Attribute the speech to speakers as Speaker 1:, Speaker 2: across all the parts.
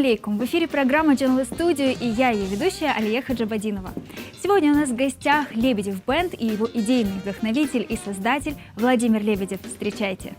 Speaker 1: алейкум! В эфире программа Channel Studio и я, ее ведущая Алия Хаджабадинова. Сегодня у нас в гостях Лебедев Бенд и его идейный вдохновитель и создатель Владимир Лебедев. Встречайте!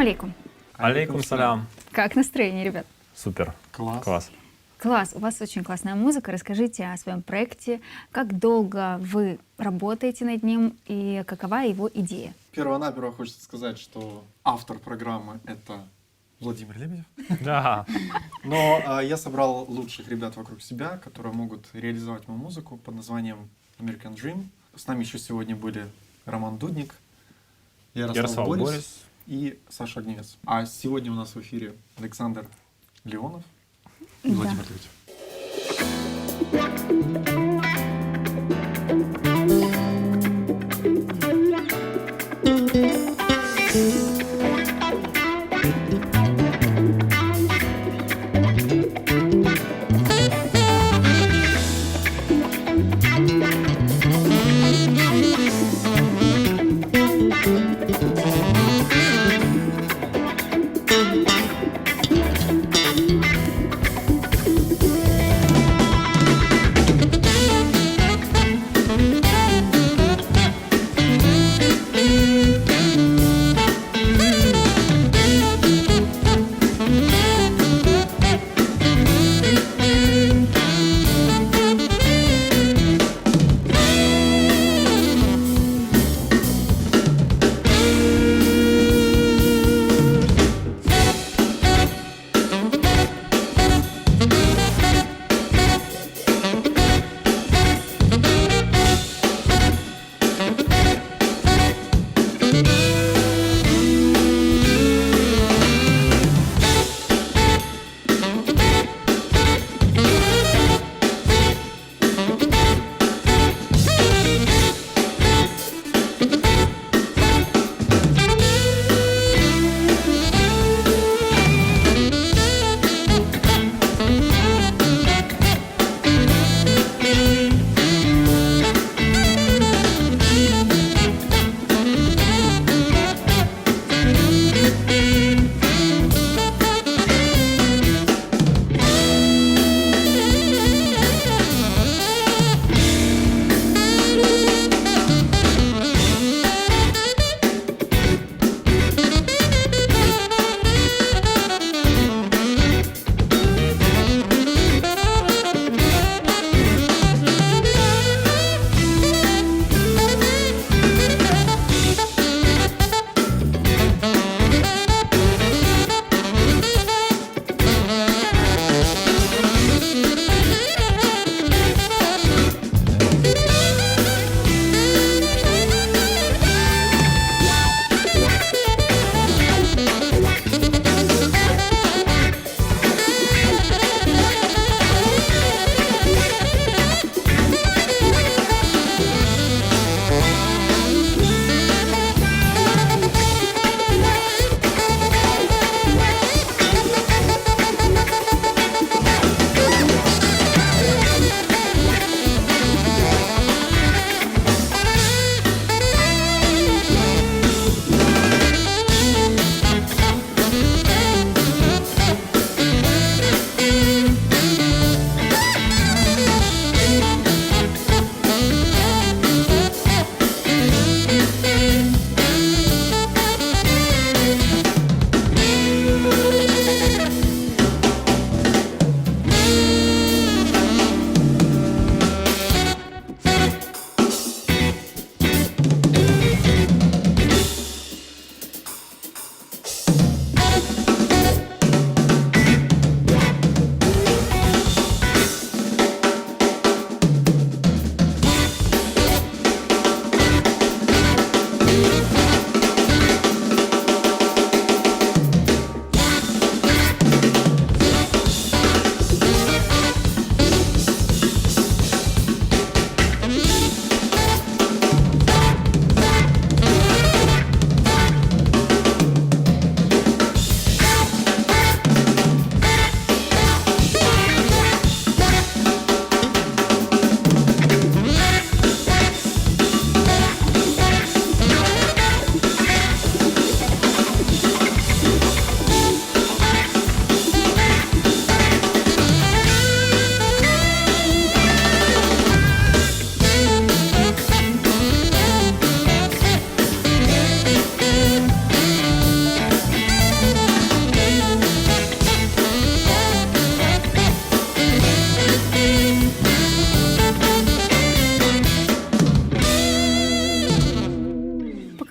Speaker 1: Алейкум.
Speaker 2: Алейкум салям.
Speaker 1: Как настроение, ребят?
Speaker 2: Супер.
Speaker 3: Класс.
Speaker 1: Класс, у вас очень классная музыка. Расскажите о своем проекте, как долго вы работаете над ним и какова его идея?
Speaker 3: Первонаперво хочется сказать, что автор программы — это Владимир Лебедев.
Speaker 2: Да.
Speaker 3: Но я собрал лучших ребят вокруг себя, которые могут реализовать мою музыку под названием American Dream. С нами еще сегодня были Роман Дудник, Ярослав Борис и Саша Огневец. А сегодня у нас в эфире Александр Леонов и Владимир Лебедев.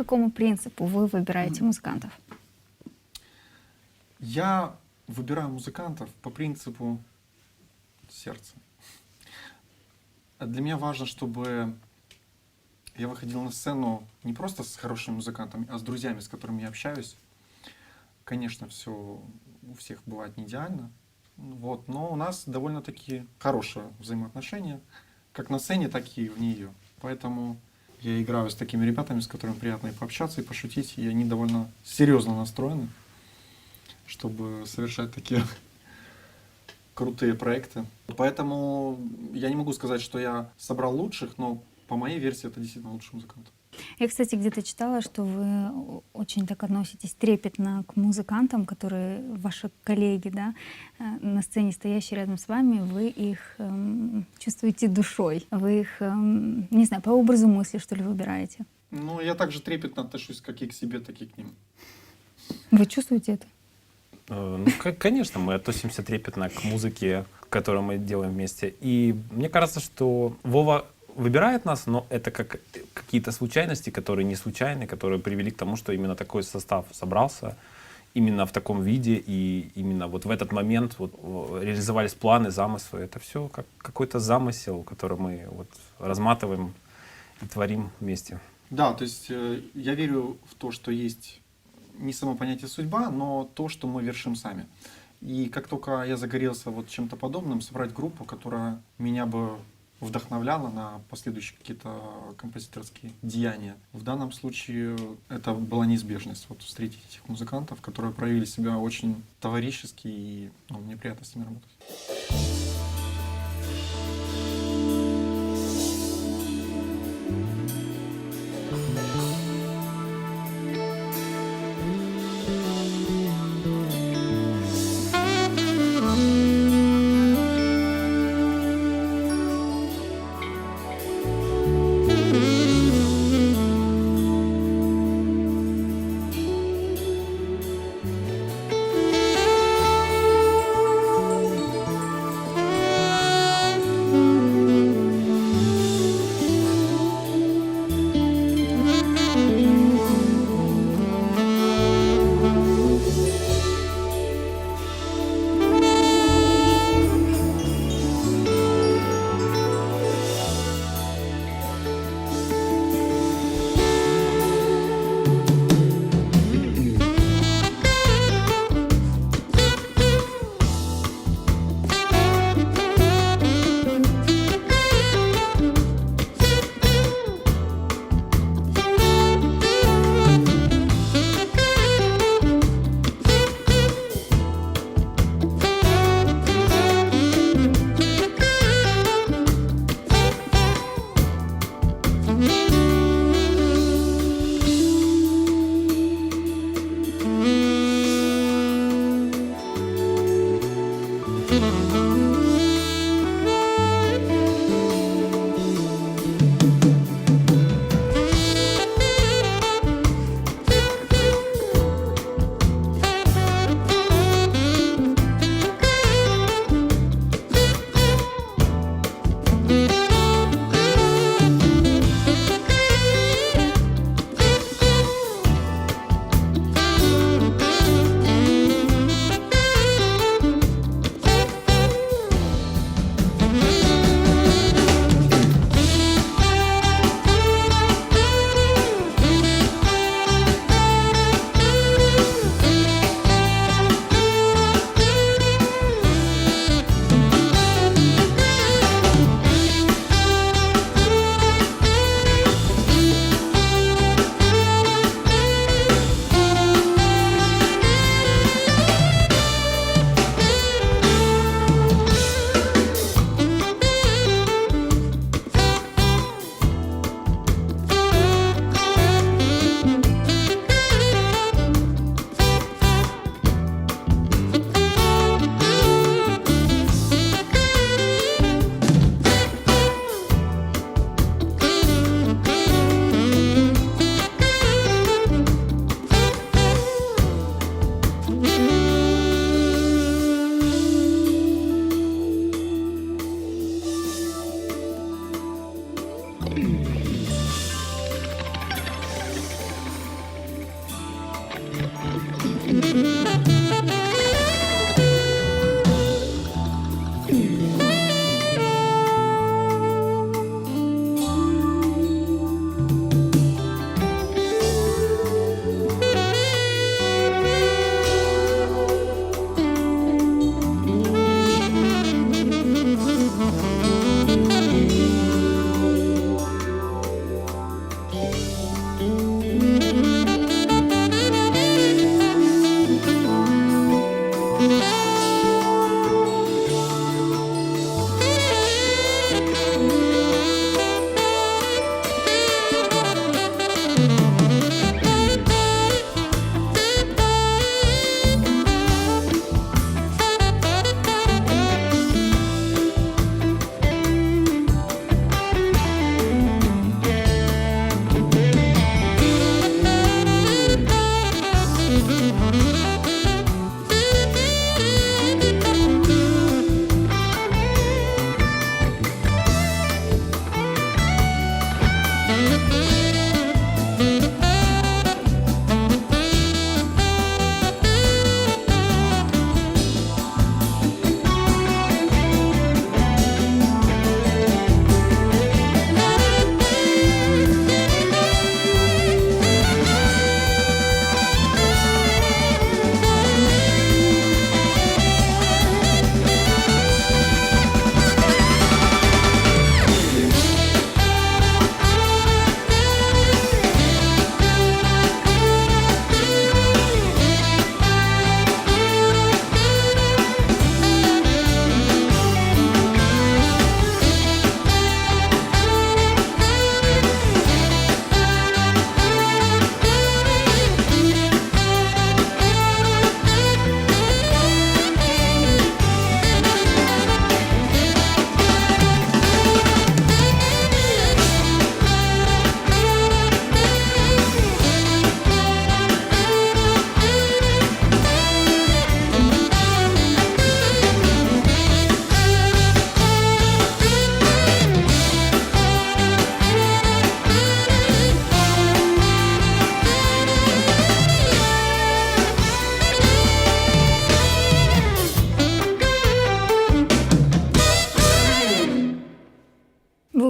Speaker 1: какому принципу вы выбираете музыкантов?
Speaker 3: Я выбираю музыкантов по принципу сердца. Для меня важно, чтобы я выходил на сцену не просто с хорошими музыкантами, а с друзьями, с которыми я общаюсь. Конечно, все у всех бывает не идеально, вот, но у нас довольно-таки хорошие взаимоотношения, как на сцене, так и вне ее. Поэтому я играю с такими ребятами, с которыми приятно и пообщаться, и пошутить, и они довольно серьезно настроены, чтобы совершать такие крутые проекты. Поэтому я не могу сказать, что я собрал лучших, но по моей версии это действительно лучшие музыканты.
Speaker 1: Я, кстати, где-то читала, что вы очень так относитесь трепетно к музыкантам, которые ваши коллеги, да, на сцене стоящие рядом с вами, вы их чувствуете душой, вы их, не знаю, по образу мысли, что ли, выбираете.
Speaker 3: Ну, я также трепетно отношусь как и к себе, так и к ним.
Speaker 1: Вы чувствуете это?
Speaker 2: Ну, конечно, мы относимся трепетно к музыке, которую мы делаем вместе. И мне кажется, что Вова выбирает нас, но это как какие-то случайности, которые не случайны, которые привели к тому, что именно такой состав собрался, именно в таком виде, и именно вот в этот момент вот реализовались планы, замыслы. Это все как какой-то замысел, который мы вот разматываем и творим вместе.
Speaker 3: Да, то есть я верю в то, что есть не само понятие судьба, но то, что мы вершим сами. И как только я загорелся вот чем-то подобным, собрать группу, которая меня бы вдохновляла на последующие какие-то композиторские деяния. В данном случае это была неизбежность, вот встретить этих музыкантов, которые проявили себя очень товарищески, и мне приятно с ними работать.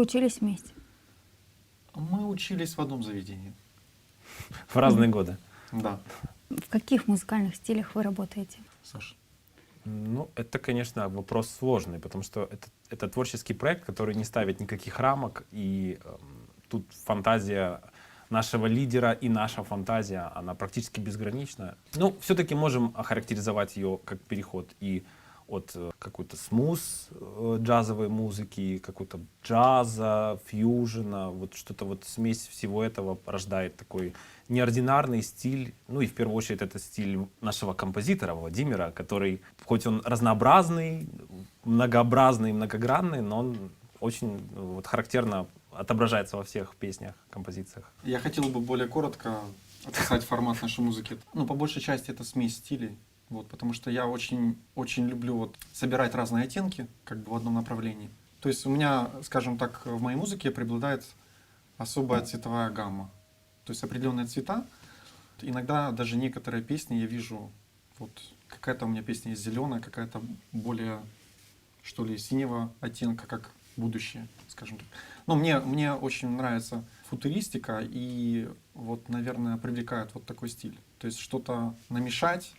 Speaker 1: учились вместе?
Speaker 3: Мы учились в одном заведении.
Speaker 2: В разные годы.
Speaker 3: Да.
Speaker 1: В каких музыкальных стилях вы работаете?
Speaker 3: Саша.
Speaker 2: Ну, это, конечно, вопрос сложный, потому что это творческий проект, который не ставит никаких рамок, и тут фантазия нашего лидера и наша фантазия, она практически безгранична. Ну, все-таки можем охарактеризовать ее как переход и от какой-то смуз джазовой музыки, какой-то джаза, фьюжена, вот что-то вот смесь всего этого рождает такой неординарный стиль, ну и в первую очередь это стиль нашего композитора Владимира, который, хоть он разнообразный, многообразный, многогранный, но он очень вот, характерно отображается во всех песнях, композициях.
Speaker 3: Я хотел бы более коротко описать формат нашей музыки. Ну, по большей части это смесь стилей, вот, потому что я очень люблю вот собирать разные оттенки как бы в одном направлении. То есть у меня, скажем так, в моей музыке преобладает особая цветовая гамма. То есть определенные цвета. Иногда даже некоторые песни я вижу, вот какая-то у меня песня есть зеленая, какая-то более, что ли, синего оттенка, как будущее, скажем так. Но мне очень нравится футуристика и вот, наверное, привлекает вот такой стиль. То есть что-то намешать,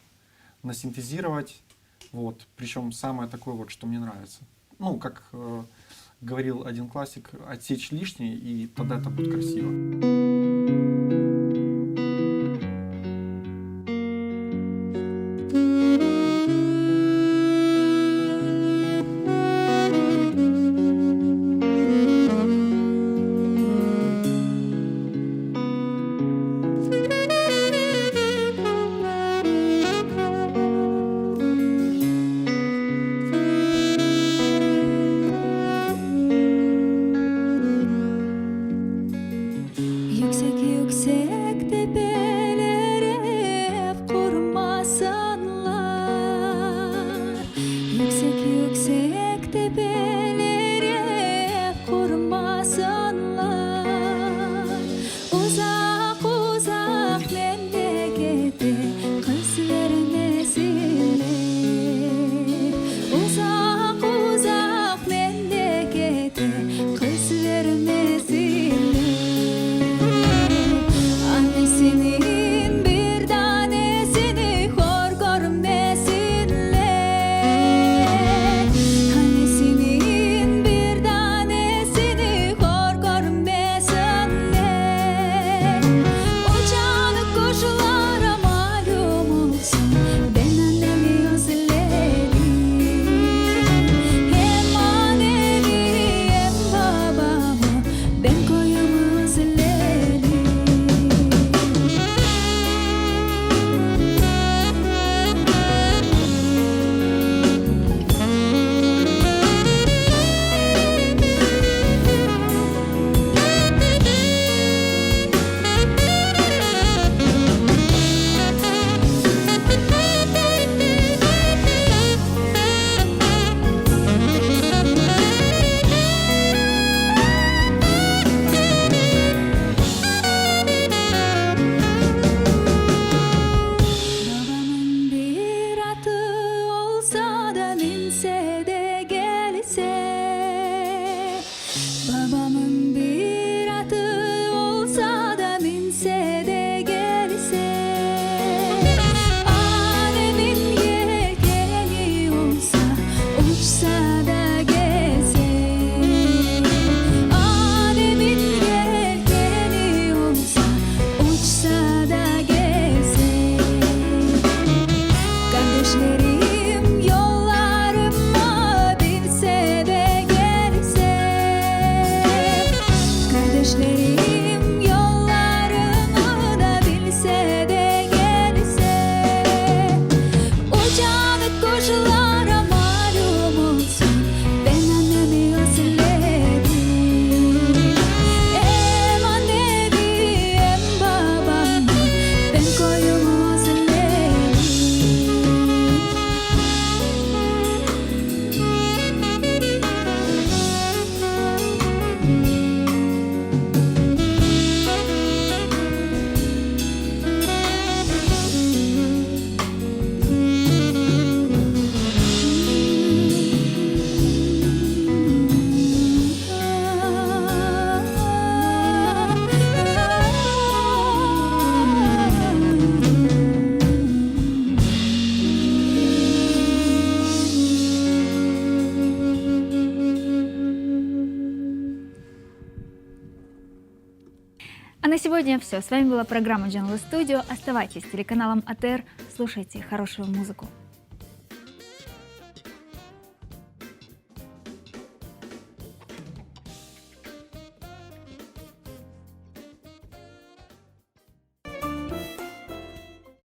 Speaker 3: насинтезировать, вот. Причем самое такое вот, что мне нравится. Ну, как говорил один классик, отсечь лишнее, и тогда это будет красиво.
Speaker 4: Yüksek tepelere kurmasınlar. Yüksek tepelere kurmasınlar. Uzak memlekete kız vermesinler. Uzak memlekete kız vermesinler. Annesinin bir tanesini hor görmesinler. Annesinin bir tanesini hor görmesinler. Uçanık kuşlara malum olsun, ben annemi özledim. Hem annemi hem babamı ben koyumu özledim. Babamın bir atı olsa da minse de gelse. Babamın bir atı olsa da minse de gelse. Annemin yelkeni olsa uçsa da gelse. Annemin yelkeni olsa uçsa da gelse. Kardeşlerim yollarıma bilse de gelse. Kardeşlerim yollarımı da bilse de gelse. Uçanık kuşlara malum olsun, ben annemi özledim. Hem annemi hem babamı ben koyumu özledim.
Speaker 1: А на сегодня все. С вами была программа Jungle Studio. Оставайтесь с телеканалом АТР, слушайте хорошую музыку.